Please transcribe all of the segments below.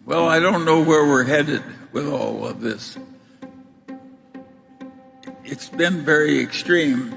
Well, I don't know where we're headed with all of this. It's been very extreme.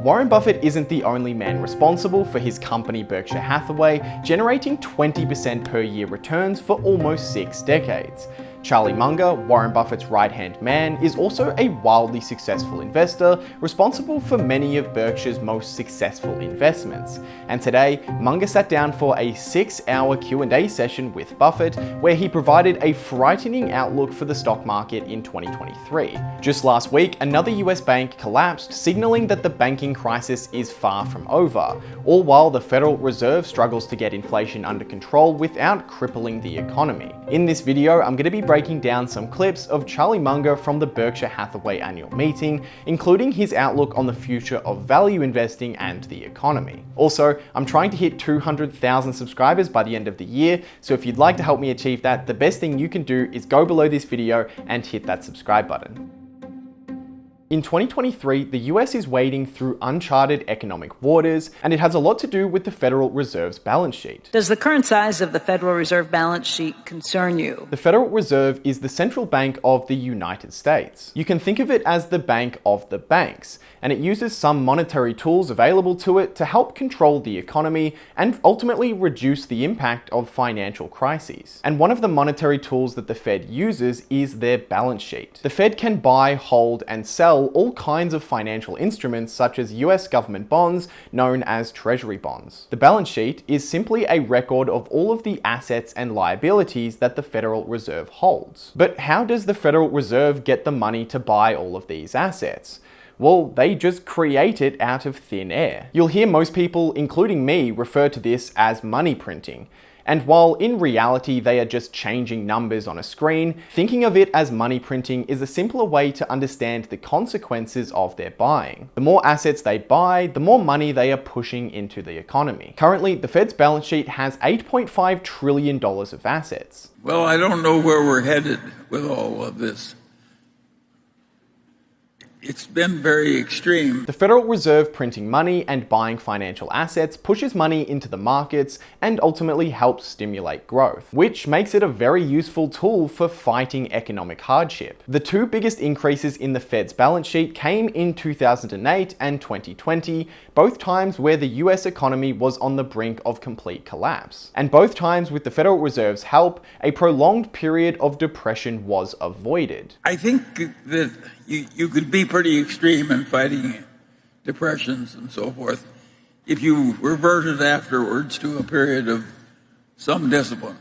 Warren Buffett isn't the only man responsible for his company Berkshire Hathaway generating 20% per year returns for almost 6 decades. Charlie Munger, Warren Buffett's right-hand man, is also a wildly successful investor, responsible for many of Berkshire's most successful investments. And today, Munger sat down for a 6-hour Q&A session with Buffett, where he provided a frightening outlook for the stock market in 2023. Just last week, another US bank collapsed, signaling that the banking crisis is far from over, all while the Federal Reserve struggles to get inflation under control without crippling the economy. In this video, I'm going to be breaking down some clips of Charlie Munger from the Berkshire Hathaway annual meeting, including his outlook on the future of value investing and the economy. Also, I'm trying to hit 200,000 subscribers by the end of the year, so if you'd like to help me achieve that, the best thing you can do is go below this video and hit that subscribe button. In 2023, the US is wading through uncharted economic waters, and it has a lot to do with the Federal Reserve's balance sheet. Does the current size of the Federal Reserve balance sheet concern you? The Federal Reserve is the central bank of the United States. You can think of it as the bank of the banks, and it uses some monetary tools available to it to help control the economy and ultimately reduce the impact of financial crises. And one of the monetary tools that the Fed uses is their balance sheet. The Fed can buy, hold, and sell all kinds of financial instruments such as US government bonds known as treasury bonds. The balance sheet is simply a record of all of the assets and liabilities that the Federal Reserve holds. But how does the Federal Reserve get the money to buy all of these assets? Well, they just create it out of thin air. You'll hear most people, including me, refer to this as money printing. And while in reality they are just changing numbers on a screen, thinking of it as money printing is a simpler way to understand the consequences of their buying. The more assets they buy, the more money they are pushing into the economy. Currently, the Fed's balance sheet has $8.5 trillion of assets. Well, I don't know where we're headed with all of this. It's been very extreme. The Federal Reserve printing money and buying financial assets pushes money into the markets and ultimately helps stimulate growth, which makes it a very useful tool for fighting economic hardship. The two biggest increases in the Fed's balance sheet came in 2008 and 2020, both times where the US economy was on the brink of complete collapse. And both times with the Federal Reserve's help, a prolonged period of depression was avoided. I think that you could be pretty extreme in fighting depressions and so forth if you reverted afterwards to a period of some discipline.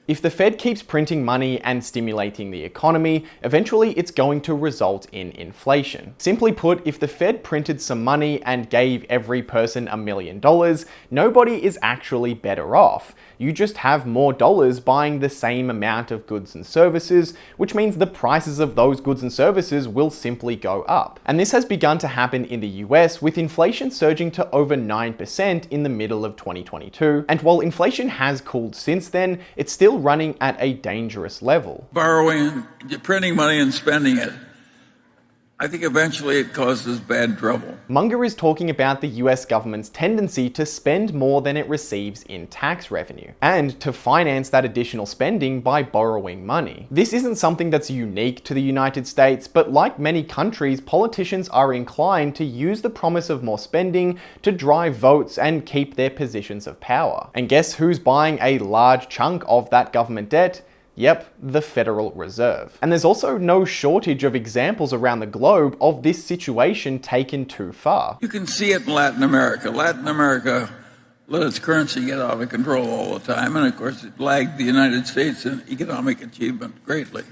If the Fed keeps printing money and stimulating the economy, eventually it's going to result in inflation. Simply put, if the Fed printed some money and gave every person $1 million, nobody is actually better off. You just have more dollars buying the same amount of goods and services, which means the prices of those goods and services will simply go up. And this has begun to happen in the US, with inflation surging to over 9% in the middle of 2022. And while inflation has cooled since then, it's still running at a dangerous level. Borrowing, printing money and spending it, I think eventually it causes bad trouble. Munger is talking about the US government's tendency to spend more than it receives in tax revenue, and to finance that additional spending by borrowing money. This isn't something that's unique to the United States, but like many countries, politicians are inclined to use the promise of more spending to drive votes and keep their positions of power. And guess who's buying a large chunk of that government debt? Yep, the Federal Reserve. And there's also no shortage of examples around the globe of this situation taken too far. You can see it in Latin America. Latin America let its currency get out of control all the time, and of course it lagged the United States in economic achievement greatly.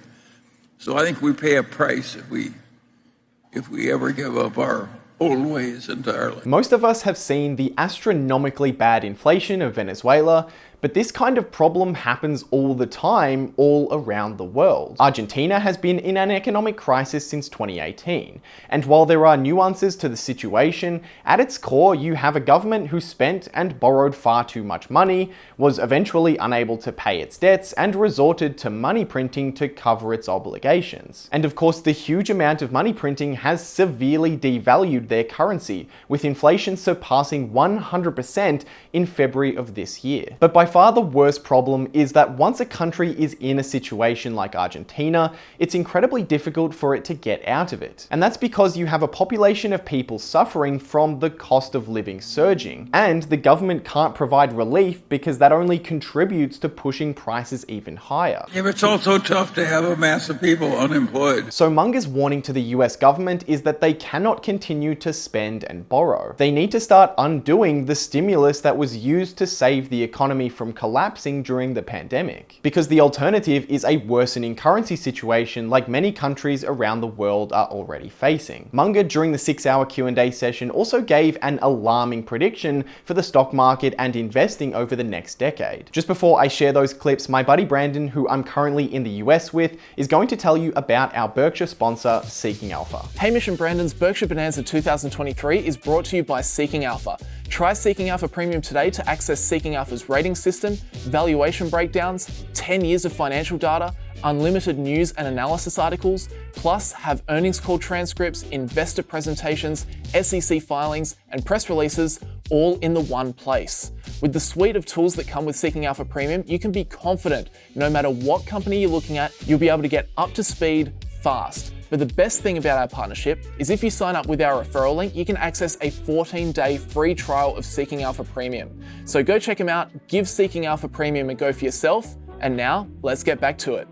So I think we pay a price if we ever give up our old ways entirely. Most of us have seen the astronomically bad inflation of Venezuela, but this kind of problem happens all the time, all around the world. Argentina has been in an economic crisis since 2018, and while there are nuances to the situation, at its core you have a government who spent and borrowed far too much money, was eventually unable to pay its debts, and resorted to money printing to cover its obligations. And of course, the huge amount of money printing has severely devalued their currency, with inflation surpassing 100% in February of this year. But by far the worst problem is that once a country is in a situation like Argentina, it's incredibly difficult for it to get out of it. And that's because you have a population of people suffering from the cost of living surging, and the government can't provide relief because that only contributes to pushing prices even higher. Yeah, but it's also tough to have a mass of people unemployed. So Munger's warning to the US government is that they cannot continue to spend and borrow. They need to start undoing the stimulus that was used to save the economy from collapsing during the pandemic. Because the alternative is a worsening currency situation like many countries around the world are already facing. Munger, during the 6-hour Q&A session, also gave an alarming prediction for the stock market and investing over the next decade. Just before I share those clips, my buddy Brandon, who I'm currently in the US with, is going to tell you about our Berkshire sponsor, Seeking Alpha. Hamish and Brandon's Berkshire Bonanza 2023 is brought to you by Seeking Alpha. Try Seeking Alpha Premium today to access Seeking Alpha's rating system, valuation breakdowns, 10 years of financial data, unlimited news and analysis articles, plus have earnings call transcripts, investor presentations, SEC filings, and press releases all in the one place. With the suite of tools that come with Seeking Alpha Premium, you can be confident no matter what company you're looking at, you'll be able to get up to speed fast. But the best thing about our partnership is if you sign up with our referral link, you can access a 14-day free trial of Seeking Alpha Premium. So go check them out, give Seeking Alpha Premium a go for yourself, and now let's get back to it.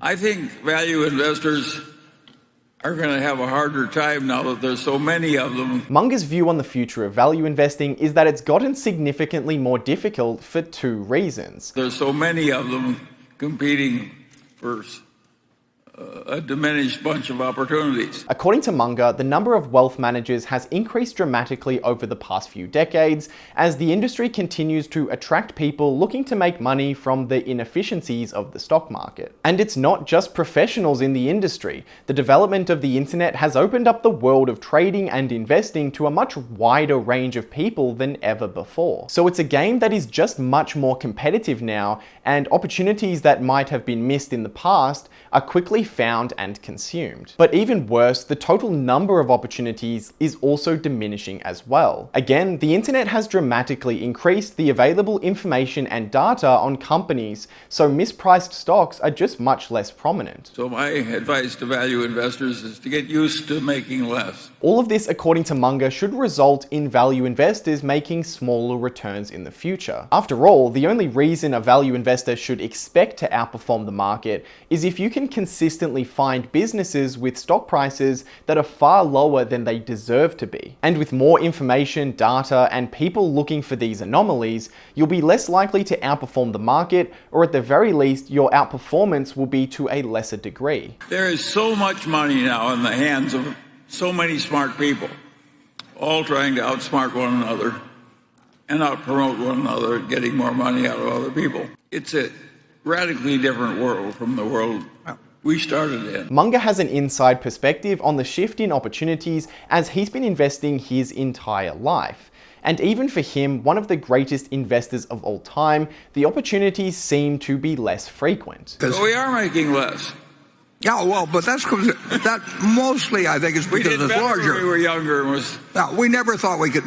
I think value investors are going to have a harder time now that there's so many of them. Munger's view on the future of value investing is that it's gotten significantly more difficult for two reasons. There's so many of them competing for a diminished bunch of opportunities. According to Munger, the number of wealth managers has increased dramatically over the past few decades as the industry continues to attract people looking to make money from the inefficiencies of the stock market. And it's not just professionals in the industry. The development of the internet has opened up the world of trading and investing to a much wider range of people than ever before. So it's a game that is just much more competitive now, and opportunities that might have been missed in the past are quickly found and consumed. But even worse, the total number of opportunities is also diminishing as well. Again, the internet has dramatically increased the available information and data on companies, so mispriced stocks are just much less prominent. So my advice to value investors is to get used to making less. All of this, according to Munger, should result in value investors making smaller returns in the future. After all, the only reason a value investor should expect to outperform the market is if you can consistently find businesses with stock prices that are far lower than they deserve to be. And with more information, data, and people looking for these anomalies, you'll be less likely to outperform the market, or at the very least, your outperformance will be to a lesser degree. There is so much money now in the hands of so many smart people, all trying to outsmart one another and outpromote one another, getting more money out of other people. It's a radically different world from the world we started in. Munger has an inside perspective on the shift in opportunities as he's been investing his entire life. And even for him, one of the greatest investors of all time, the opportunities seem to be less frequent. So we are making less. Yeah, well, but that's because that mostly, I think, is because it's larger. When we were younger, We never thought we could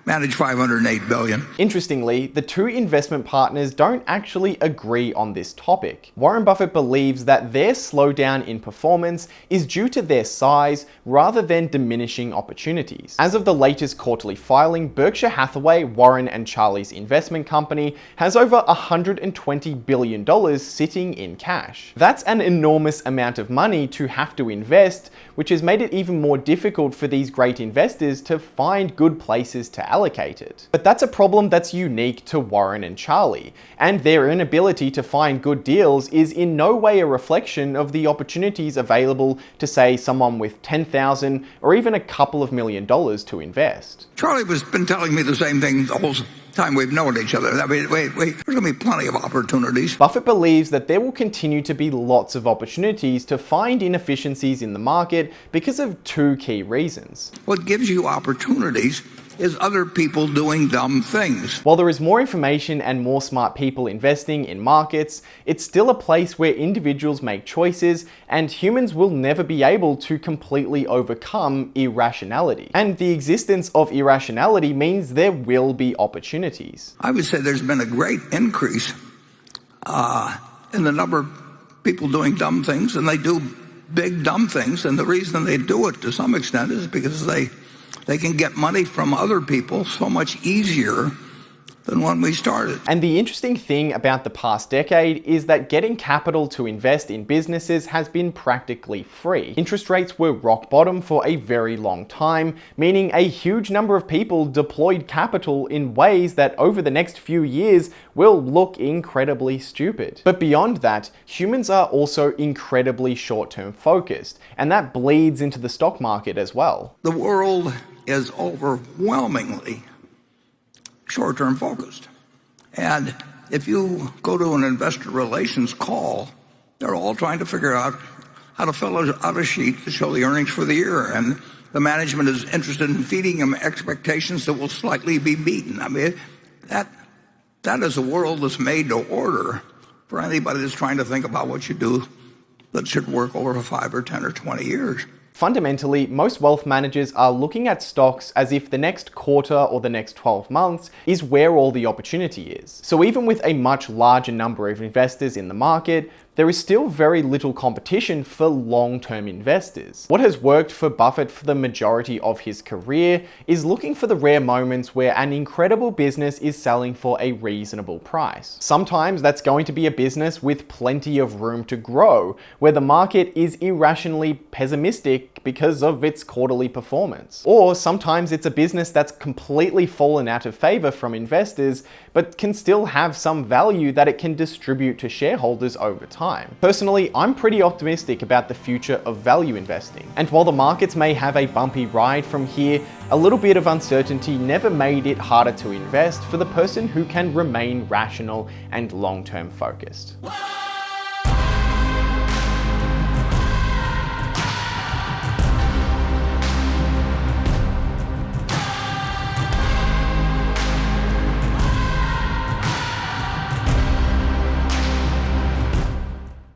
manage $508 billion. Interestingly, the two investment partners don't actually agree on this topic. Warren Buffett believes that their slowdown in performance is due to their size rather than diminishing opportunities. As of the latest quarterly filing, Berkshire Hathaway, Warren and Charlie's investment company, has over $120 billion sitting in cash. That's an enormous amount of money to have to invest, which has made it even more difficult for these great investors to find good places to allocate it. But that's a problem that's unique to Warren and Charlie, and their inability to find good deals is in no way a reflection of the opportunities available to, say, someone with $10,000 or even a couple of $1 million to invest. Charlie has been telling me the same thing the whole time we've known each other. I mean, there's going to be plenty of opportunities. Buffett believes that there will continue to be lots of opportunities to find inefficiencies in the market because of two key reasons. What gives you opportunities is other people doing dumb things. While there is more information and more smart people investing in markets, it's still a place where individuals make choices, and humans will never be able to completely overcome irrationality. And the existence of irrationality means there will be opportunities. I would say there's been a great increase in the number of people doing dumb things, and they do big dumb things, and the reason they do it to some extent is because they can get money from other people so much easier than when we started. And the interesting thing about the past decade is that getting capital to invest in businesses has been practically free. Interest rates were rock bottom for a very long time, meaning a huge number of people deployed capital in ways that over the next few years will look incredibly stupid. But beyond that, humans are also incredibly short-term focused, and that bleeds into the stock market as well. The world is overwhelmingly short-term focused. And if you go to an investor relations call, they're all trying to figure out how to fill out a sheet to show the earnings for the year. And the management is interested in feeding them expectations that will slightly be beaten. I mean, that is a world that's made to order for anybody that's trying to think about what you do that should work over 5 or 10 or 20 years. Fundamentally, most wealth managers are looking at stocks as if the next quarter or the next 12 months is where all the opportunity is. So even with a much larger number of investors in the market, there is still very little competition for long-term investors. What has worked for Buffett for the majority of his career is looking for the rare moments where an incredible business is selling for a reasonable price. Sometimes that's going to be a business with plenty of room to grow, where the market is irrationally pessimistic because of its quarterly performance. Or sometimes it's a business that's completely fallen out of favor from investors, but can still have some value that it can distribute to shareholders over time. Personally, I'm pretty optimistic about the future of value investing. And while the markets may have a bumpy ride from here, a little bit of uncertainty never made it harder to invest for the person who can remain rational and long-term focused.